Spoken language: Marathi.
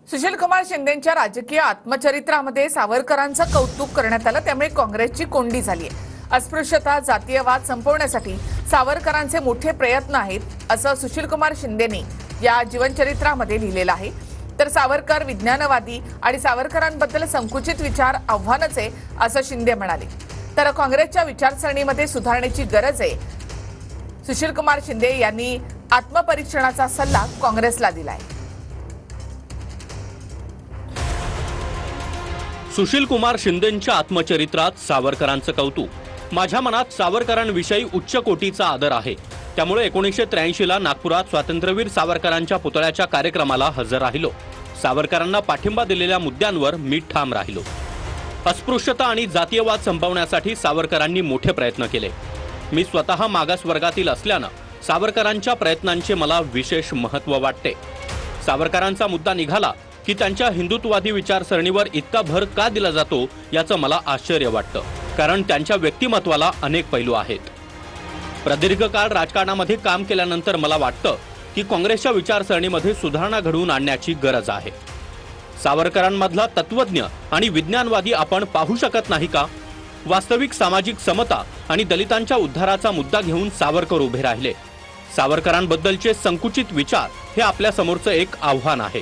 सुशीलकुमार शिंदेंच्या राजकीय आत्मचरित्रामध्ये सावरकरांचं कौतुक करण्यात आलं, त्यामुळे काँग्रेसची कोंडी झाली आहे। अस्पृश्यता, जातीयवाद संपवण्यासाठी सावरकरांचे मोठे प्रयत्न आहेत, असं सुशीलकुमार शिंदेंनी या जीवनचरित्रामध्ये लिहिलेलं आहे। तर सावरकर विज्ञानवादी आणि सावरकरांबद्दल संकुचित विचार आव्हानच आहे, असं शिंदे म्हणाले। तर काँग्रेसच्या विचारसरणीमध्ये सुधारणेची गरज आहे। सुशीलकुमार शिंदे यांनी आत्मपरीक्षणाचा सल्ला काँग्रेसला दिलाय। सुशीलकुमार शिंदेंच्या आत्मचरित्रात सावरकरांचं कौतुक। माझ्या मनात सावरकरांविषयी उच्च कोटीचा आदर आहे, त्यामुळे 1983 ला नागपुरात स्वातंत्र्यवीर सावरकरांच्या पुतळ्याच्या कार्यक्रमाला हजर राहिलो। सावरकरांना पाठिंबा दिलेल्या मुद्द्यांवर मी ठाम राहिलो। अस्पृश्यता आणि जातीयवाद संपवण्यासाठी सावरकरांनी मोठे प्रयत्न केले। मी स्वतः मागासवर्गातील असल्यानं सावरकरांच्या प्रयत्नांचे मला विशेष महत्त्व वाटते। सावरकरांचा मुद्दा निघाला की त्यांच्या हिंदुत्ववादी विचारसरणीवर इतका भर का दिला जातो याचं मला आश्चर्य वाटतं, कारण त्यांच्या व्यक्तिमत्वाला अनेक पैलू आहेत। प्रदीर्घ काळ राजकारणामध्ये काम केल्यानंतर मला वाटतं की काँग्रेसच्या विचारसरणीमध्ये सुधारणा घडवून आणण्याची गरज आहे। सावरकरांमधला तत्वज्ञ आणि विज्ञानवादी आपण पाहू शकत नाही का? वास्तविक सामाजिक समता आणि दलितांच्या उद्धाराचा मुद्दा घेऊन सावरकर उभे राहिले। सावरकरांबद्दलचे संकुचित विचार हे आपल्या समोरचं एक आव्हान आहे।